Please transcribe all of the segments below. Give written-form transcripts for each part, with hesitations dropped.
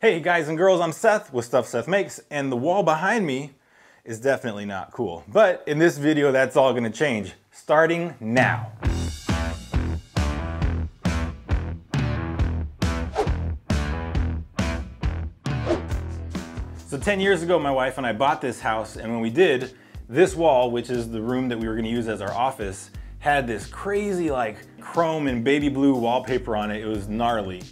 Hey guys and girls, I'm Seth with Stuff Seth Makes, and the wall behind me is definitely not cool. But in this video, that's all gonna change, starting now. So 10 years ago, my wife and I bought this house, and when we did, this wall, which is the room that we were gonna use as our office, had this crazy like chrome and baby blue wallpaper on it. It was gnarly.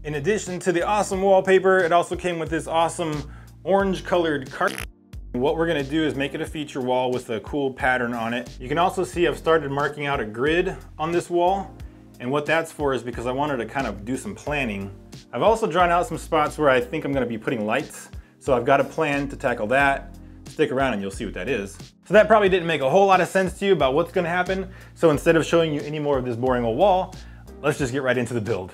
In addition to the awesome wallpaper, it also came with this awesome orange colored carpet. What we're gonna do is make it a feature wall with a cool pattern on it. You can also see I've started marking out a grid on this wall. And what that's for is because I wanted to kind of do some planning. I've also drawn out some spots where I think I'm gonna be putting lights. So I've got a plan to tackle that. Stick around and you'll see what that is. So that probably didn't make a whole lot of sense to you about what's gonna happen. So instead of showing you any more of this boring old wall, let's just get right into the build.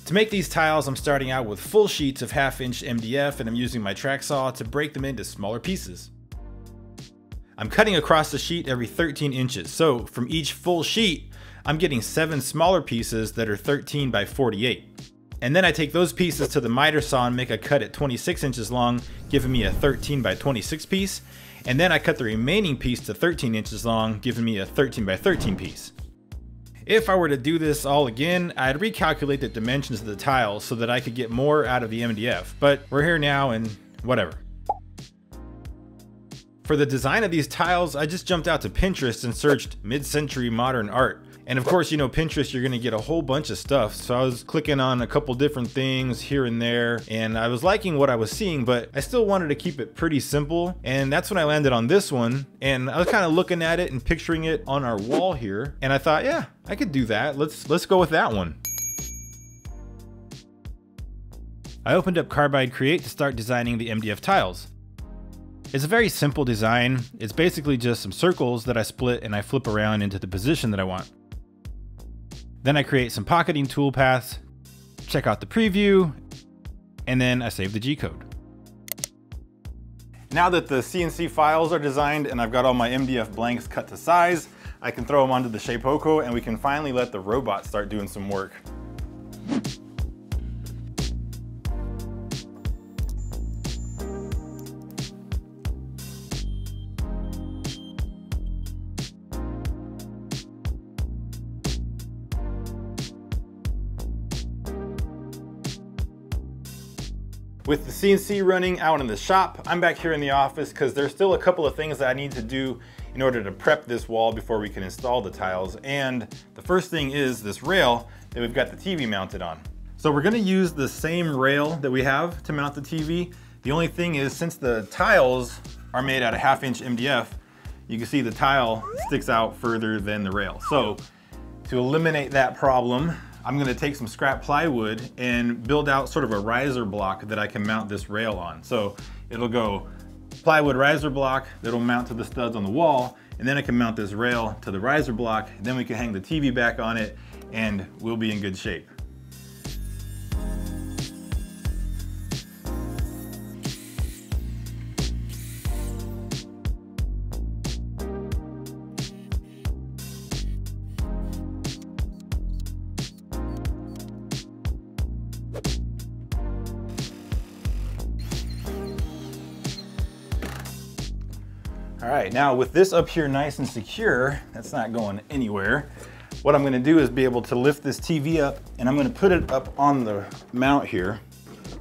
To make these tiles, I'm starting out with full sheets of 1/2 inch MDF, and I'm using my track saw to break them into smaller pieces. I'm cutting across the sheet every 13 inches, so from each full sheet, I'm getting 7 smaller pieces that are 13 by 48. And then I take those pieces to the miter saw and make a cut at 26 inches long, giving me a 13 by 26 piece. And then I cut the remaining piece to 13 inches long, giving me a 13 by 13 piece. If I were to do this all again, I'd recalculate the dimensions of the tiles so that I could get more out of the MDF, but we're here now and whatever. For the design of these tiles, I just jumped out to Pinterest and searched mid-century modern art. And of course, you know, Pinterest, you're gonna get a whole bunch of stuff. So I was clicking on a couple different things here and there, and I was liking what I was seeing, but I still wanted to keep it pretty simple. And that's when I landed on this one. And I was kind of looking at it and picturing it on our wall here. And I thought, yeah, I could do that. Let's go with that one. I opened up Carbide Create to start designing the MDF tiles. It's a very simple design. It's basically just some circles that I split and I flip around into the position that I want. Then I create some pocketing tool paths, check out the preview, and then I save the G-code. Now that the CNC files are designed and I've got all my MDF blanks cut to size, I can throw them onto the Shapeoko and we can finally let the robot start doing some work. With the CNC running out in the shop, I'm back here in the office because there's still a couple of things that I need to do in order to prep this wall before we can install the tiles. And the first thing is this rail that we've got the TV mounted on. So we're gonna use the same rail that we have to mount the TV. The only thing is, since the tiles are made out of 1/2 inch MDF, you can see the tile sticks out further than the rail. So to eliminate that problem, I'm gonna take some scrap plywood and build out sort of a riser block that I can mount this rail on. So it'll go plywood riser block that'll mount to the studs on the wall, and then I can mount this rail to the riser block, then we can hang the TV back on it, and we'll be in good shape. All right, now with this up here nice and secure, that's not going anywhere. What I'm gonna do is be able to lift this TV up, and I'm gonna put it up on the mount here,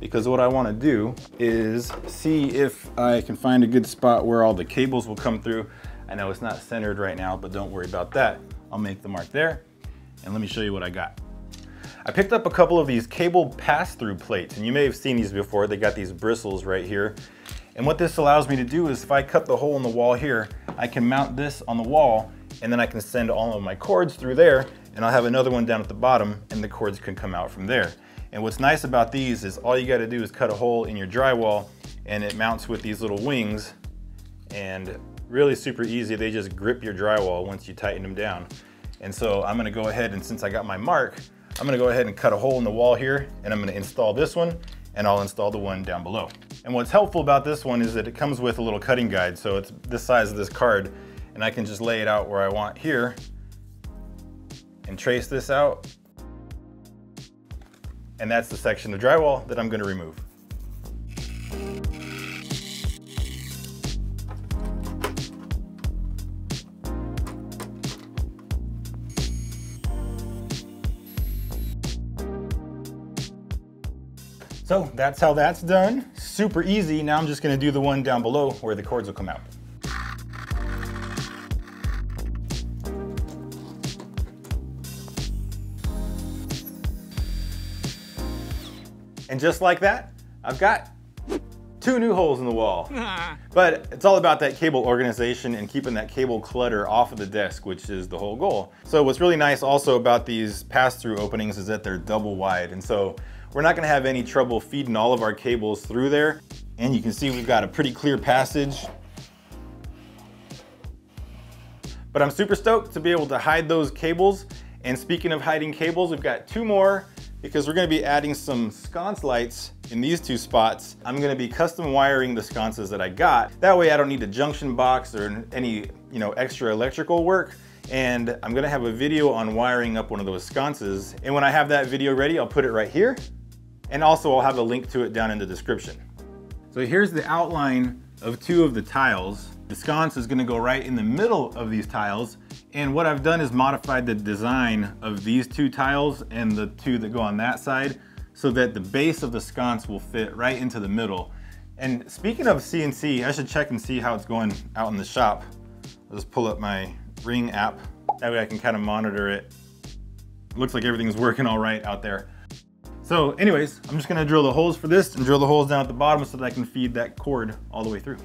because what I wanna do is see if I can find a good spot where all the cables will come through. I know it's not centered right now, but don't worry about that. I'll make the mark there, and let me show you what I got. I picked up a couple of these cable pass-through plates, and you may have seen these before. They got these bristles right here. And what this allows me to do is if I cut the hole in the wall here, I can mount this on the wall, and then I can send all of my cords through there, and I'll have another one down at the bottom, and the cords can come out from there. And what's nice about these is all you gotta do is cut a hole in your drywall, and it mounts with these little wings, and really super easy. They just grip your drywall once you tighten them down. And so I'm gonna go ahead, and since I got my mark, I'm gonna go ahead and cut a hole in the wall here, and I'm gonna install this one, and I'll install the one down below. And what's helpful about this one is that it comes with a little cutting guide. So it's this size of this card, and I can just lay it out where I want here and trace this out. And that's the section of drywall that I'm gonna remove. So that's how that's done. Super easy. Now I'm just gonna do the one down below where the cords will come out. And just like that, I've got 2 new holes in the wall. But it's all about that cable organization and keeping that cable clutter off of the desk, which is the whole goal. So what's really nice also about these pass-through openings is that they're double wide. And so we're not gonna have any trouble feeding all of our cables through there. And you can see we've got a pretty clear passage. But I'm super stoked to be able to hide those cables. And speaking of hiding cables, we've got 2 more because we're gonna be adding some sconce lights in these 2 spots. I'm gonna be custom wiring the sconces that I got. That way I don't need a junction box or any extra electrical work. And I'm gonna have a video on wiring up one of those sconces. And when I have that video ready, I'll put it right here. And also I'll have a link to it down in the description. So here's the outline of 2 of the tiles. The sconce is gonna go right in the middle of these tiles. And what I've done is modified the design of these 2 tiles and the 2 that go on that side so that the base of the sconce will fit right into the middle. And speaking of CNC, I should check and see how it's going out in the shop. I'll just pull up my Ring app. That way I can kind of monitor it. It looks like everything's working all right out there. So anyways, I'm just gonna drill the holes for this and drill the holes down at the bottom so that I can feed that cord all the way through.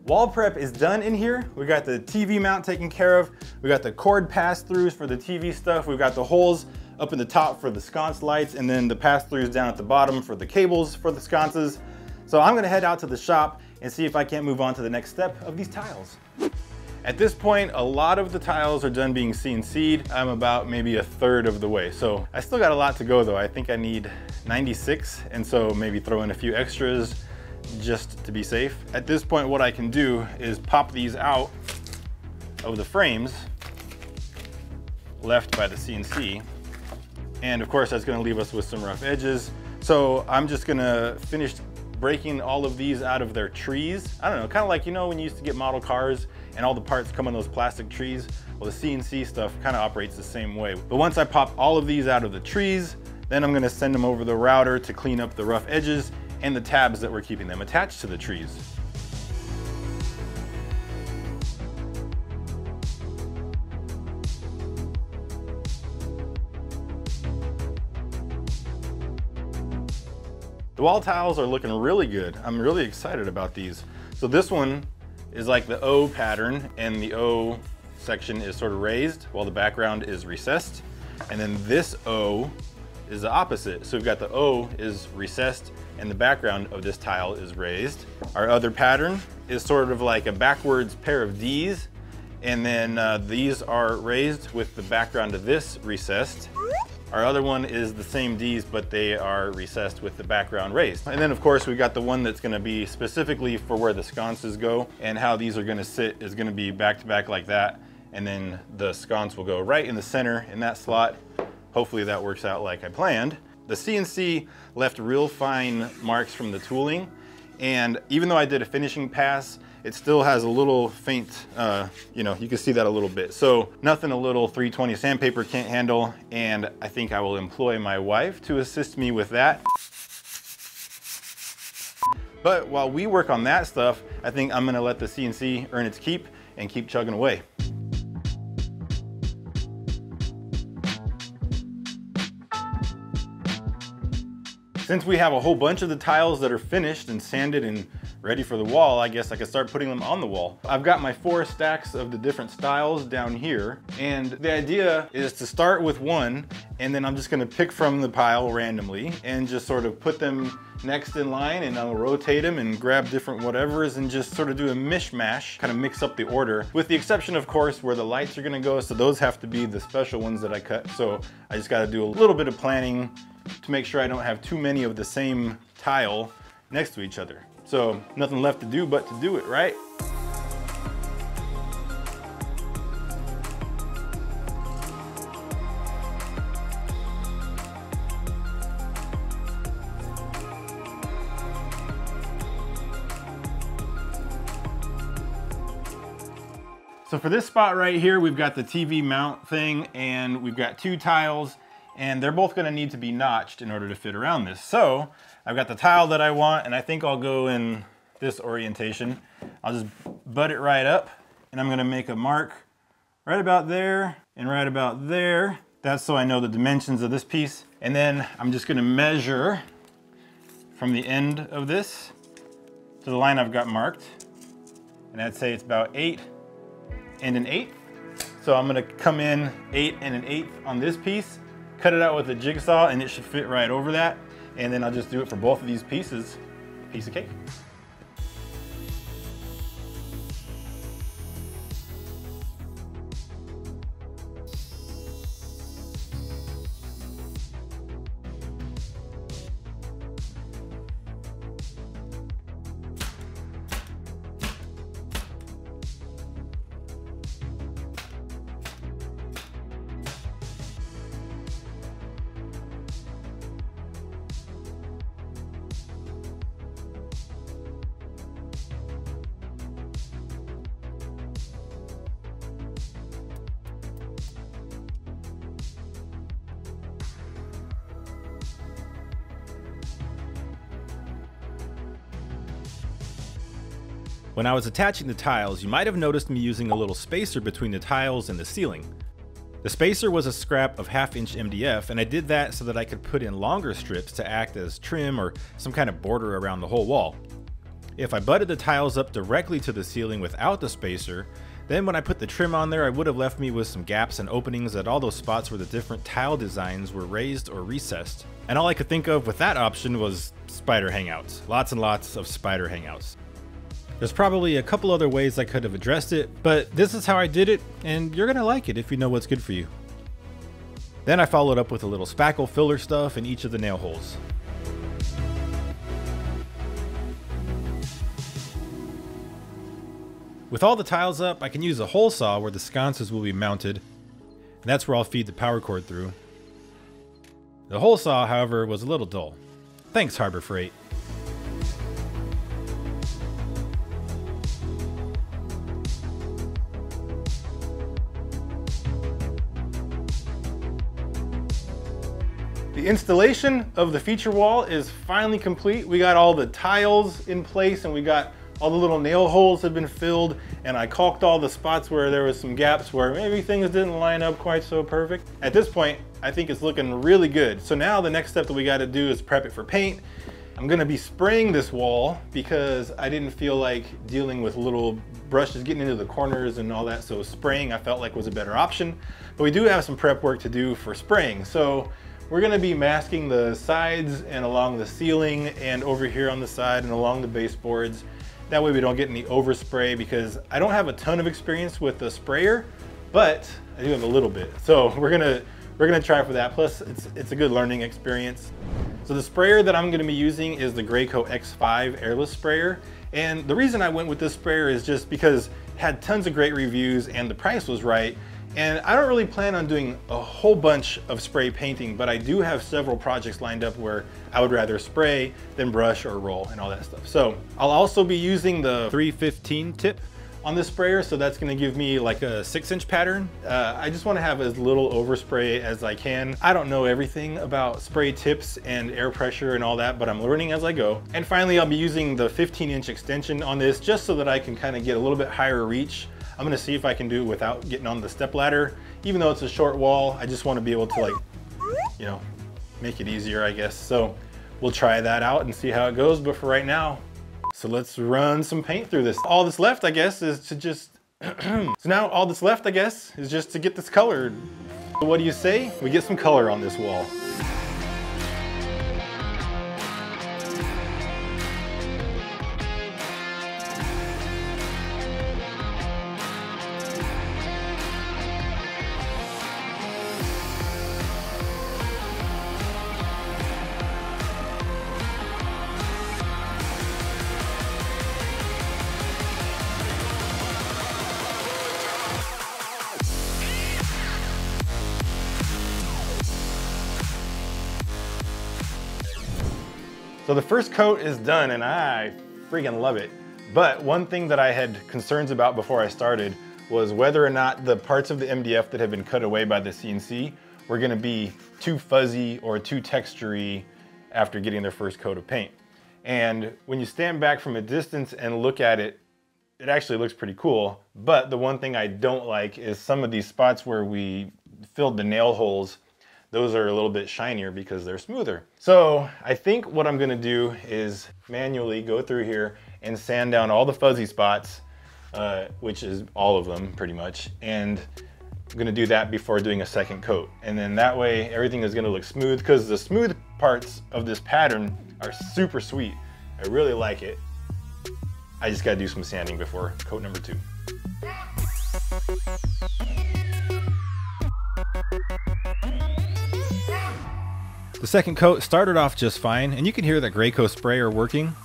Wall prep is done in here. We got the TV mount taken care of. We got the cord pass-throughs for the TV stuff. We've got the holes up in the top for the sconce lights, and then the pass-throughs down at the bottom for the cables for the sconces. So I'm gonna head out to the shop and see if I can't move on to the next step of these tiles. At this point, a lot of the tiles are done being CNC'd. I'm about maybe 1/3 of the way. So I still got a lot to go though. I think I need 96, and so maybe throw in a few extras just to be safe. At this point, what I can do is pop these out of the frames left by the CNC. And of course, that's gonna leave us with some rough edges. So I'm just gonna finish breaking all of these out of their trees. I don't know, kind of like, when you used to get model cars and all the parts come in those plastic trees. Well, the CNC stuff kind of operates the same way. But once I pop all of these out of the trees, then I'm gonna send them over the router to clean up the rough edges and the tabs that were keeping them attached to the trees. The wall tiles are looking really good. I'm really excited about these. So this one is like the O pattern, and the O section is sort of raised while the background is recessed. And then this O is the opposite. So we've got the O is recessed and the background of this tile is raised. Our other pattern is sort of like a backwards pair of Ds, and then these are raised with the background of this recessed. Our other one is the same Ds, but they are recessed with the background raised. And then of course we got the one that's gonna be specifically for where the sconces go, and how these are gonna sit is gonna be back to back like that. And then the sconce will go right in the center in that slot. Hopefully that works out like I planned. The CNC left real fine marks from the tooling, and even though I did a finishing pass, it still has a little faint, you can see that a little bit. So nothing a little 320 sandpaper can't handle, and I think I will employ my wife to assist me with that. But while we work on that stuff, I think I'm gonna let the CNC earn its keep and keep chugging away. Since we have a whole bunch of the tiles that are finished and sanded and ready for the wall, I guess I could start putting them on the wall. I've got my 4 stacks of the different styles down here, and the idea is to start with one, and then I'm just gonna pick from the pile randomly and just sort of put them next in line, and I'll rotate them and grab different whatevers and just sort of do a mishmash, kind of mix up the order, with the exception of course where the lights are gonna go, so those have to be the special ones that I cut. So I just gotta do a little bit of planning to make sure I don't have too many of the same tile next to each other. So nothing left to do but to do it, right? So for this spot right here, we've got the TV mount thing, and we've got 2 tiles, and they're both gonna need to be notched in order to fit around this. So I've got the tile that I want, and I think I'll go in this orientation. I'll just butt it right up, and I'm gonna make a mark right about there and right about there. That's so I know the dimensions of this piece. And then I'm just gonna measure from the end of this to the line I've got marked. And I'd say it's about 8 and an 1/8. So I'm gonna come in 8 and an 1/8 on this piece, cut it out with a jigsaw, and it should fit right over that. And then I'll just do it for both of these pieces. Piece of cake. When I was attaching the tiles, you might have noticed me using a little spacer between the tiles and the ceiling. The spacer was a scrap of 1/2" MDF, and I did that so that I could put in longer strips to act as trim or some kind of border around the whole wall. If I butted the tiles up directly to the ceiling without the spacer, then when I put the trim on there, I would have left me with some gaps and openings at all those spots where the different tile designs were raised or recessed. And all I could think of with that option was spider hangouts. Lots and lots of spider hangouts. There's probably a couple other ways I could have addressed it, but this is how I did it, and you're gonna like it if you know what's good for you. Then I followed up with a little spackle filler stuff in each of the nail holes. With all the tiles up, I can use a hole saw where the sconces will be mounted, and that's where I'll feed the power cord through. The hole saw, however, was a little dull. Thanks, Harbor Freight. The installation of the feature wall is finally complete. We got all the tiles in place, and we got all the little nail holes have been filled, and I caulked all the spots where there was some gaps where maybe things didn't line up quite so perfect. At this point, I think it's looking really good. So now the next step that we got to do is prep it for paint. I'm gonna be spraying this wall because I didn't feel like dealing with little brushes getting into the corners and all that, so spraying I felt like was a better option. But we do have some prep work to do for spraying. So we're gonna be masking the sides and along the ceiling and over here on the side and along the baseboards. That way we don't get any overspray, because I don't have a ton of experience with the sprayer, but I do have a little bit. So we're gonna try for that. Plus it's a good learning experience. So the sprayer that I'm gonna be using is the Graco X5 airless sprayer. And the reason I went with this sprayer is just because it had tons of great reviews and the price was right. And I don't really plan on doing a whole bunch of spray painting, but I do have several projects lined up where I would rather spray than brush or roll and all that stuff. So I'll also be using the 315 tip on this sprayer, so that's gonna give me like a 6-inch pattern. I just wanna have as little overspray as I can. I don't know everything about spray tips and air pressure and all that, but I'm learning as I go. And finally, I'll be using the 15-inch extension on this just so that I can kind of get a little bit higher reach. I'm gonna see if I can do it without getting on the step ladder. Even though it's a short wall, I just wanna be able to, like, you know, make it easier, I guess. So we'll try that out and see how it goes. But for right now, So let's run some paint through this. All that's left, I guess, is to just, so now all that's left, I guess, is just to get this colored. So what do you say? We get some color on this wall. So the first coat is done and I freaking love it. But one thing that I had concerns about before I started was whether or not the parts of the MDF that had been cut away by the CNC were gonna be too fuzzy or too textury after getting their first coat of paint. And when you stand back from a distance and look at it, it actually looks pretty cool. But the one thing I don't like is some of these spots where we filled the nail holes. Those are a little bit shinier because they're smoother. So I think what I'm gonna do is manually go through here and sand down all the fuzzy spots, which is all of them pretty much. And I'm gonna do that before doing a second coat. And then that way everything is gonna look smooth because the smooth parts of this pattern are super sweet. I really like it. I just gotta do some sanding before coat number 2. The second coat started off just fine, and you can hear the Graco sprayer working.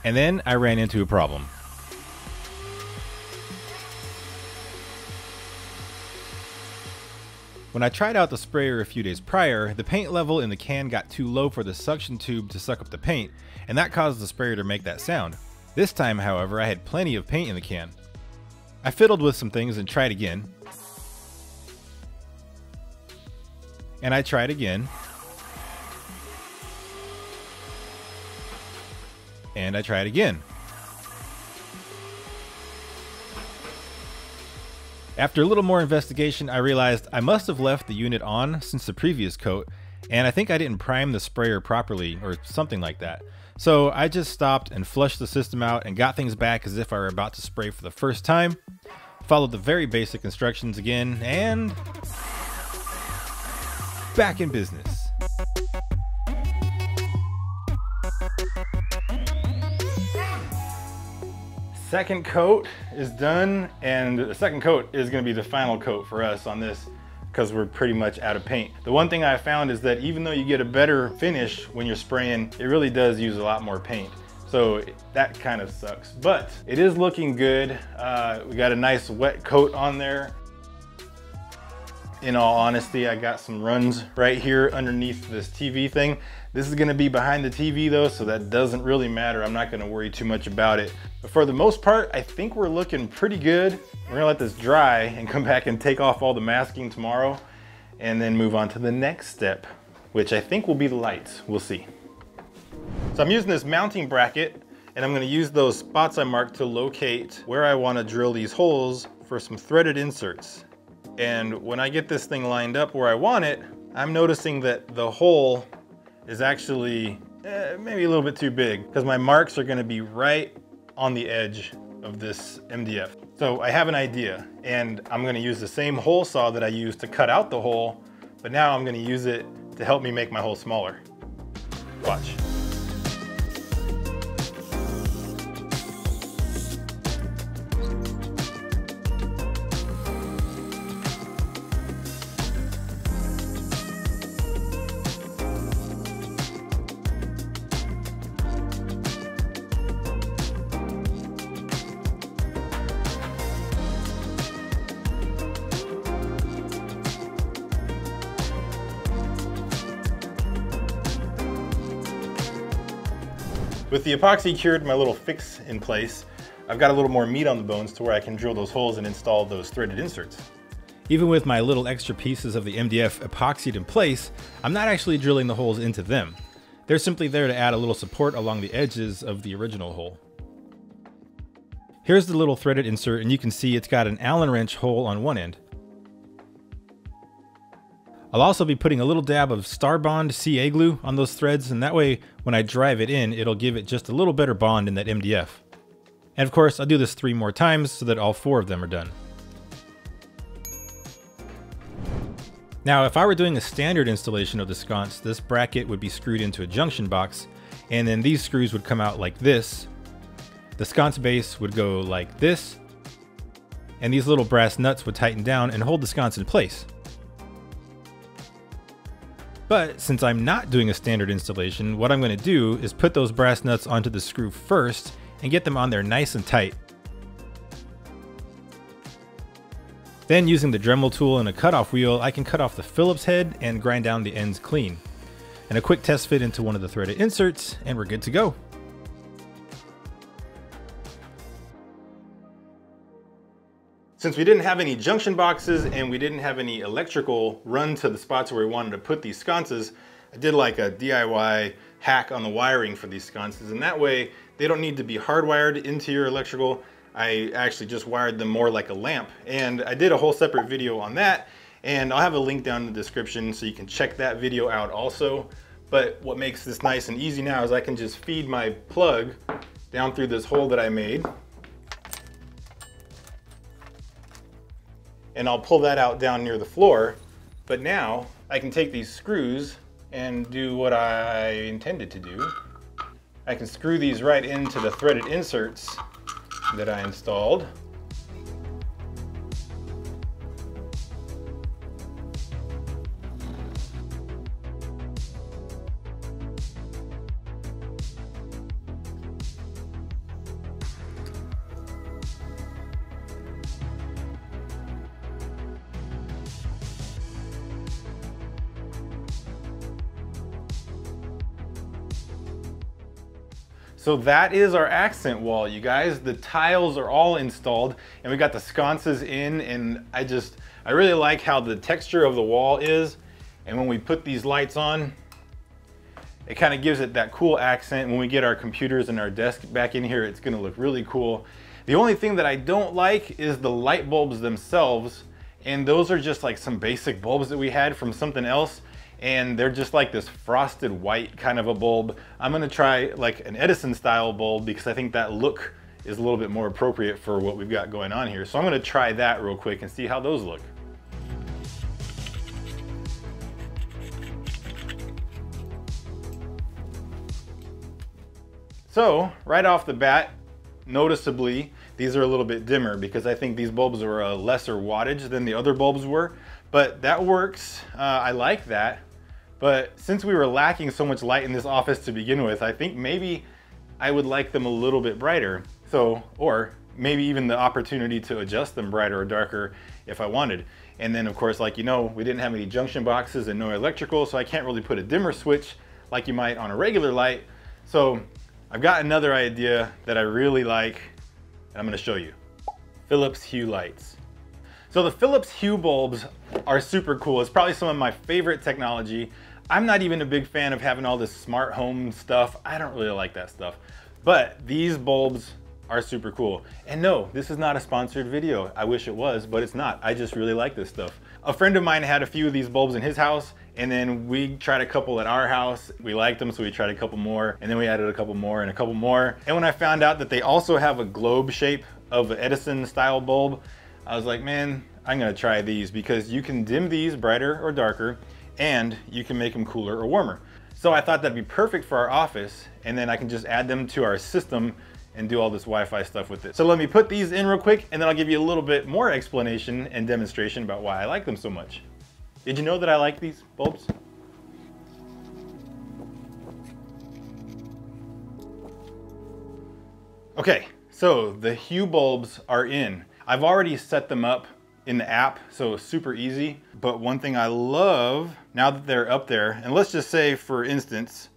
And then I ran into a problem. When I tried out the sprayer a few days prior, the paint level in the can got too low for the suction tube to suck up the paint, and that caused the sprayer to make that sound. This time, however, I had plenty of paint in the can. I fiddled with some things and tried again. And I tried again. And I tried again. After a little more investigation, I realized I must have left the unit on since the previous coat, and I think I didn't prime the sprayer properly or something like that. So I just stopped and flushed the system out and got things back as if I were about to spray for the first time, followed the very basic instructions again, and back in business. Second coat is done, and the second coat is going to be the final coat for us on this because we're pretty much out of paint. The one thing I found is that even though you get a better finish when you're spraying, it really does use a lot more paint. So that kind of sucks, but it is looking good. We got a nice wet coat on there. In all honesty, I got some runs right here underneath this TV thing. This is gonna be behind the TV though, so that doesn't really matter. I'm not gonna worry too much about it. But for the most part, I think we're looking pretty good. We're gonna let this dry and come back and take off all the masking tomorrow and then move on to the next step, which I think will be the lights. We'll see. So I'm using this mounting bracket and I'm gonna use those spots I marked to locate where I wanna drill these holes for some threaded inserts. And when I get this thing lined up where I want it, I'm noticing that the hole is actually maybe a little bit too big because my marks are gonna be right on the edge of this MDF. So I have an idea, and I'm gonna use the same hole saw that I used to cut out the hole, but now I'm gonna use it to help me make my hole smaller. Watch. With the epoxy cured, my little fix in place, I've got a little more meat on the bones to where I can drill those holes and install those threaded inserts. Even with my little extra pieces of the MDF epoxied in place, I'm not actually drilling the holes into them. They're simply there to add a little support along the edges of the original hole. Here's the little threaded insert, and you can see it's got an Allen wrench hole on one end. I'll also be putting a little dab of Starbond CA glue on those threads, and that way when I drive it in, it'll give it just a little better bond in that MDF. And of course, I'll do this 3 more times so that all 4 of them are done. Now, if I were doing a standard installation of the sconce, this bracket would be screwed into a junction box, and then these screws would come out like this. The sconce base would go like this, and these little brass nuts would tighten down and hold the sconce in place. But since I'm not doing a standard installation, what I'm going to do is put those brass nuts onto the screw first and get them on there nice and tight. Then using the Dremel tool and a cutoff wheel, I can cut off the Phillips head and grind down the ends clean. And a quick test fit into one of the threaded inserts, and we're good to go. Since we didn't have any junction boxes and we didn't have any electrical run to the spots where we wanted to put these sconces, I did like a DIY hack on the wiring for these sconces, and that way they don't need to be hardwired into your electrical. I actually just wired them more like a lamp, and I did a whole separate video on that, and I'll have a link down in the description so you can check that video out also. But what makes this nice and easy now is I can just feed my plug down through this hole that I made, and I'll pull that out down near the floor. But now I can take these screws and do what I intended to do. I can screw these right into the threaded inserts that I installed. So that is our accent wall, you guys. The tiles are all installed and we got the sconces in, and I really like how the texture of the wall is. And when we put these lights on, it kind of gives it that cool accent. When we get our computers and our desk back in here, it's gonna look really cool. The only thing that I don't like is the light bulbs themselves. And those are just like some basic bulbs that we had from something else. And they're just like this frosted white kind of a bulb. I'm gonna try like an Edison style bulb because I think that look is a little bit more appropriate for what we've got going on here. So I'm gonna try that real quick and see how those look. So right off the bat, noticeably, these are a little bit dimmer because I think these bulbs are a lesser wattage than the other bulbs were, but that works. I like that. But since we were lacking so much light in this office to begin with, I think maybe I would like them a little bit brighter. So, or maybe even the opportunity to adjust them brighter or darker if I wanted. And then of course, like you know, we didn't have any junction boxes and no electrical, so I can't really put a dimmer switch like you might on a regular light. So I've got another idea that I really like, and I'm gonna show you. Philips Hue lights. So the Philips Hue bulbs are super cool. It's probably some of my favorite technology. I'm not even a big fan of having all this smart home stuff. I don't really like that stuff. But these bulbs are super cool. And no, this is not a sponsored video. I wish it was, but it's not. I just really like this stuff. A friend of mine had a few of these bulbs in his house, and then we tried a couple at our house. We liked them, so we tried a couple more, and then we added a couple more and a couple more. And when I found out that they also have a globe shape of an Edison style bulb, I was like, man, I'm gonna try these because you can dim these brighter or darker, and you can make them cooler or warmer. So I thought that'd be perfect for our office, and then I can just add them to our system and do all this Wi-Fi stuff with it. So let me put these in real quick, and then I'll give you a little bit more explanation and demonstration about why I like them so much. Did you know that I like these bulbs? Okay, so the Hue bulbs are in. I've already set them up in the app, so super easy. But one thing I love, now that they're up there, and let's just say, for instance,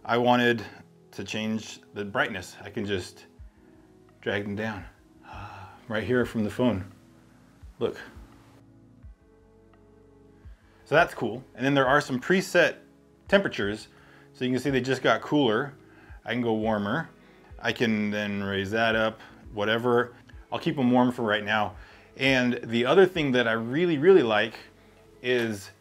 I wanted to change the brightness. I can just drag them down right here from the phone. Look. So that's cool. And then there are some preset temperatures. So you can see they just got cooler. I can go warmer. I can then raise that up, whatever. I'll keep them warm for right now. And the other thing that I really, really like is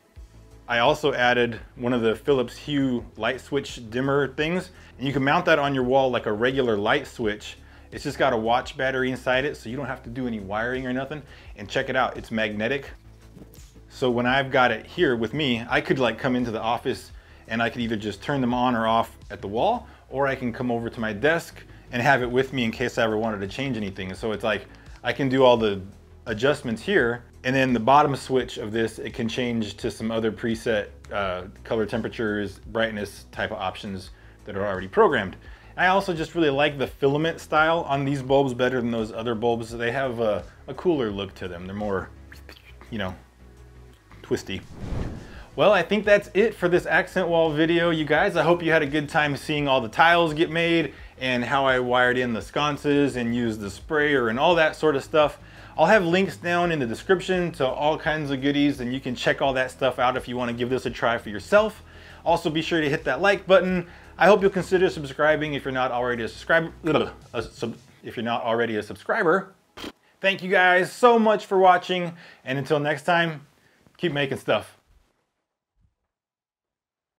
I also added one of the Philips Hue light switch dimmer things, and you can mount that on your wall like a regular light switch. It's just got a watch battery inside it, so you don't have to do any wiring or nothing. And check it out, it's magnetic. So when I've got it here with me, I could like come into the office and I could either just turn them on or off at the wall, or I can come over to my desk and have it with me in case I ever wanted to change anything. So it's like, I can do all the adjustments here, and then the bottom switch of this, it can change to some other preset color temperatures, brightness type of options that are already programmed. I also just really like the filament style on these bulbs better than those other bulbs. They have a cooler look to them. They're more, you know, twisty. Well, I think that's it for this accent wall video, you guys. I hope you had a good time seeing all the tiles get made and how I wired in the sconces and used the sprayer and all that sort of stuff. I'll have links down in the description to all kinds of goodies, and you can check all that stuff out if you want to give this a try for yourself. Also, be sure to hit that like button. I hope you'll consider subscribing if you're not already a subscriber. If you're not already a subscriber. Thank you guys so much for watching, and until next time, keep making stuff.